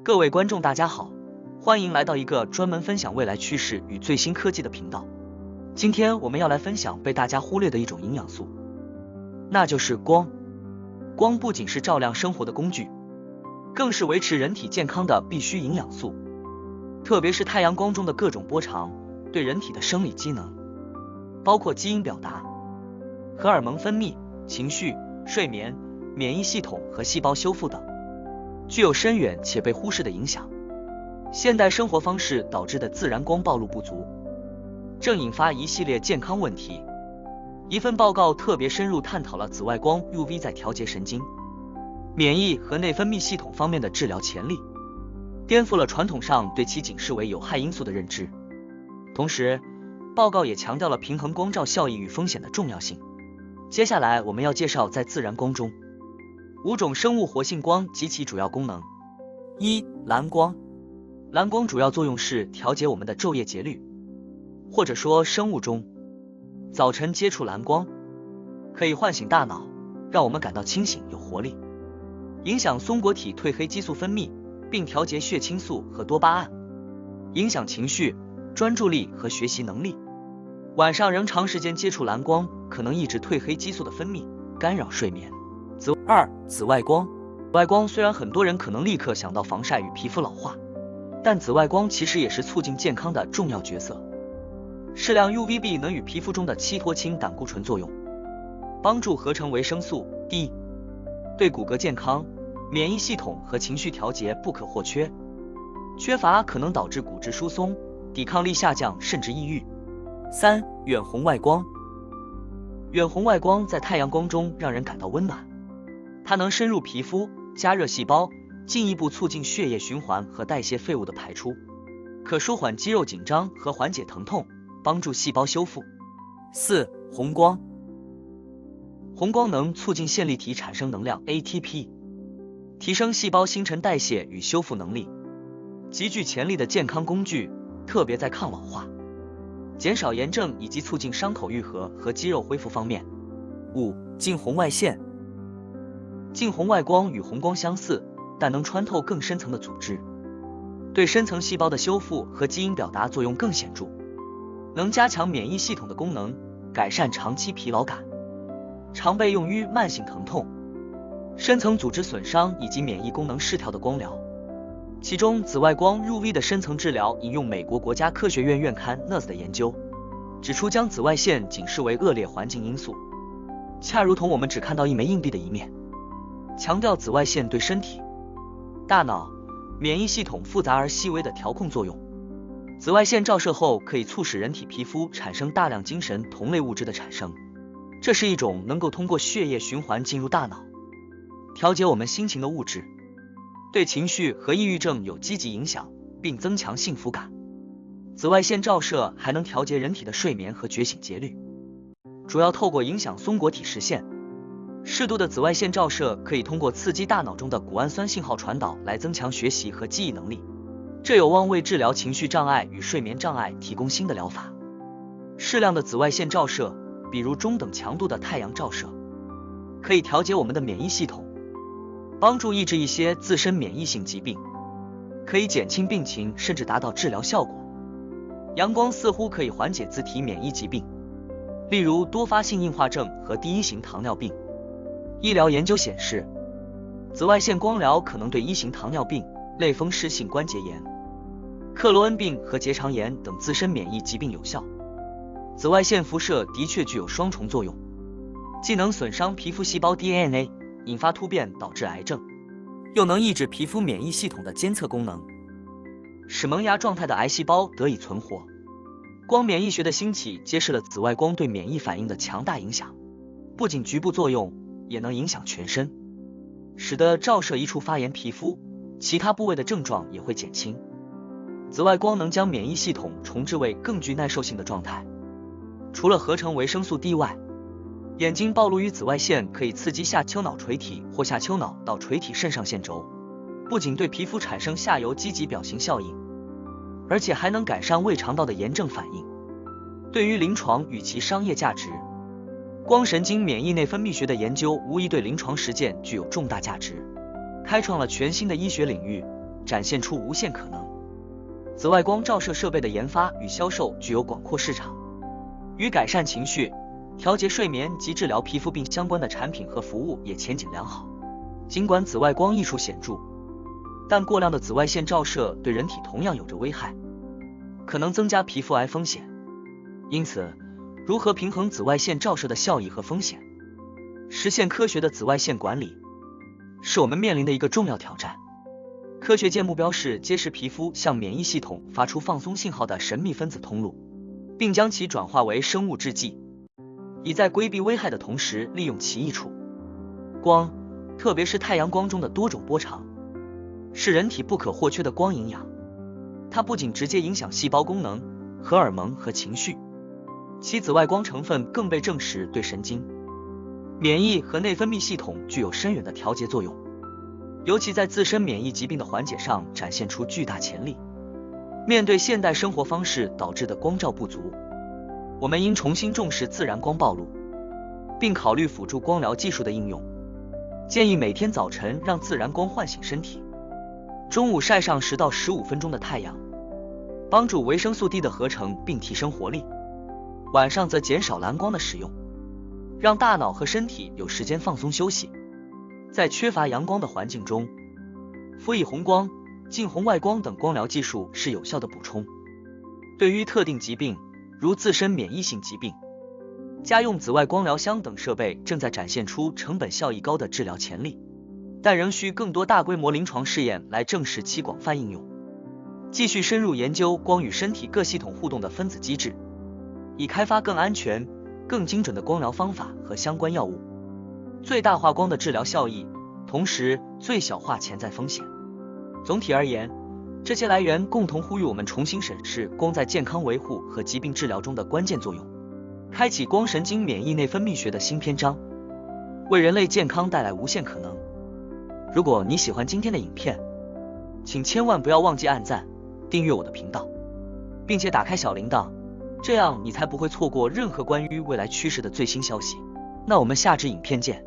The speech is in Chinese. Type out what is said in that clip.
各位观众大家好，欢迎来到一个专门分享未来趋势与最新科技的频道。今天我们要来分享被大家忽略的一种营养素，那就是光。光不仅是照亮生活的工具，更是维持人体健康的必需营养素。特别是太阳光中的各种波长，对人体的生理机能，包括基因表达、荷尔蒙分泌、情绪、睡眠、免疫系统和细胞修复等，具有深远且被忽视的影响。现代生活方式导致的自然光暴露不足，正引发一系列健康问题。一份报告特别深入探讨了紫外光 UV 在调节神经、免疫和内分泌系统方面的治疗潜力，颠覆了传统上对其仅视为有害因素的认知。同时，报告也强调了平衡光照效益与风险的重要性。接下来我们要介绍在自然光中5种生物活性光及其主要功能。1. 蓝光。蓝光主要作用是调节我们的昼夜节律，或者说生物钟。早晨接触蓝光，可以唤醒大脑，让我们感到清醒有活力，影响松果体褪黑激素分泌，并调节血清素和多巴胺，影响情绪、专注力和学习能力。晚上仍长时间接触蓝光，可能抑制褪黑激素的分泌，干扰睡眠。2. 紫外光。紫外光虽然很多人可能立刻想到防晒与皮肤老化，但紫外光其实也是促进健康的重要角色。适量 UVB 能与皮肤中的七脱氢胆固醇作用，帮助合成维生素 D， 对骨骼健康、免疫系统和情绪调节不可或缺。缺乏可能导致骨质疏松、抵抗力下降甚至抑郁。3. 远红外光。远红外光在太阳光中让人感到温暖，它能深入皮肤，加热细胞，进一步促进血液循环和代谢废物的排出，可舒缓肌肉紧张和缓解疼痛，帮助细胞修复。4. 红光。红光能促进线粒体产生能量 ATP， 提升细胞新陈代谢与修复能力，极具潜力的健康工具，特别在抗老化、减少炎症以及促进伤口愈合和肌肉恢复方面。5. 近红外线。近红外光与红光相似，但能穿透更深层的组织，对深层细胞的修复和基因表达作用更显著，能加强免疫系统的功能，改善长期疲劳感，常被用于慢性疼痛、深层组织损伤以及免疫功能失调的光疗。其中紫外光 UV 的深层治疗引用美国国家科学院院刊 NERS 的研究，指出将紫外线仅视为恶劣环境因素，恰如同我们只看到一枚硬币的一面，强调紫外线对身体、大脑、免疫系统复杂而细微的调控作用。紫外线照射后可以促使人体皮肤产生大量精神同类物质的产生，这是一种能够通过血液循环进入大脑，调节我们心情的物质，对情绪和抑郁症有积极影响，并增强幸福感。紫外线照射还能调节人体的睡眠和觉醒节律，主要透过影响松果体实现。适度的紫外线照射可以通过刺激大脑中的谷氨酸信号传导来增强学习和记忆能力，这有望为治疗情绪障碍与睡眠障碍提供新的疗法。适量的紫外线照射，比如中等强度的太阳照射，可以调节我们的免疫系统，帮助抑制一些自身免疫性疾病，可以减轻病情甚至达到治疗效果。阳光似乎可以缓解自体免疫疾病，例如多发性硬化症和第一型糖尿病。医疗研究显示，紫外线光疗可能对1型糖尿病、类风湿性关节炎、克罗恩病和结肠炎等自身免疫疾病有效。紫外线辐射的确具有双重作用，既能损伤皮肤细胞 DNA， 引发突变导致癌症，又能抑制皮肤免疫系统的监测功能，使萌芽状态的癌细胞得以存活。光免疫学的兴起揭示了紫外光对免疫反应的强大影响，不仅局部作用，也能影响全身，使得照射一处发炎皮肤，其他部位的症状也会减轻。紫外光能将免疫系统重置为更具耐受性的状态。除了合成维生素 D 外，眼睛暴露于紫外线可以刺激下丘脑垂体或下丘脑到垂体肾上腺轴，不仅对皮肤产生下游积极表型效应，而且还能改善胃肠道的炎症反应。对于临床与其商业价值，光神经免疫内分泌学的研究无疑对临床实践具有重大价值，开创了全新的医学领域，展现出无限可能。紫外光照射设备的研发与销售具有广阔市场，与改善情绪、调节睡眠及治疗皮肤病相关的产品和服务也前景良好。尽管紫外光益处显著，但过量的紫外线照射对人体同样有着危害，可能增加皮肤癌风险。因此，如何平衡紫外线照射的效益和风险，实现科学的紫外线管理，是我们面临的一个重要挑战。科学界目标是揭示皮肤向免疫系统发出放松信号的神秘分子通路，并将其转化为生物制剂，以在规避危害的同时利用其益处。光，特别是太阳光中的多种波长，是人体不可或缺的光营养。它不仅直接影响细胞功能、荷尔蒙和情绪，其紫外光成分更被证实对神经、免疫和内分泌系统具有深远的调节作用，尤其在自身免疫疾病的缓解上展现出巨大潜力。面对现代生活方式导致的光照不足，我们应重新重视自然光暴露，并考虑辅助光疗技术的应用。建议每天早晨让自然光唤醒身体，中午晒上10到15分钟的太阳，帮助维生素 D 的合成并提升活力。晚上则减少蓝光的使用，让大脑和身体有时间放松休息。在缺乏阳光的环境中，辅以红光、近红外光等光疗技术是有效的补充。对于特定疾病，如自身免疫性疾病，家用紫外光疗箱等设备正在展现出成本效益高的治疗潜力，但仍需更多大规模临床试验来证实其广泛应用。继续深入研究光与身体各系统互动的分子机制，以开发更安全、更精准的光疗方法和相关药物，最大化光的治疗效益，同时最小化潜在风险。总体而言，这些来源共同呼吁我们重新审视光在健康维护和疾病治疗中的关键作用，开启光神经免疫内分泌学的新篇章，为人类健康带来无限可能。如果你喜欢今天的影片，请千万不要忘记按赞、订阅我的频道，并且打开小铃铛，这样你才不会错过任何关于未来趋势的最新消息。那我们下支影片见。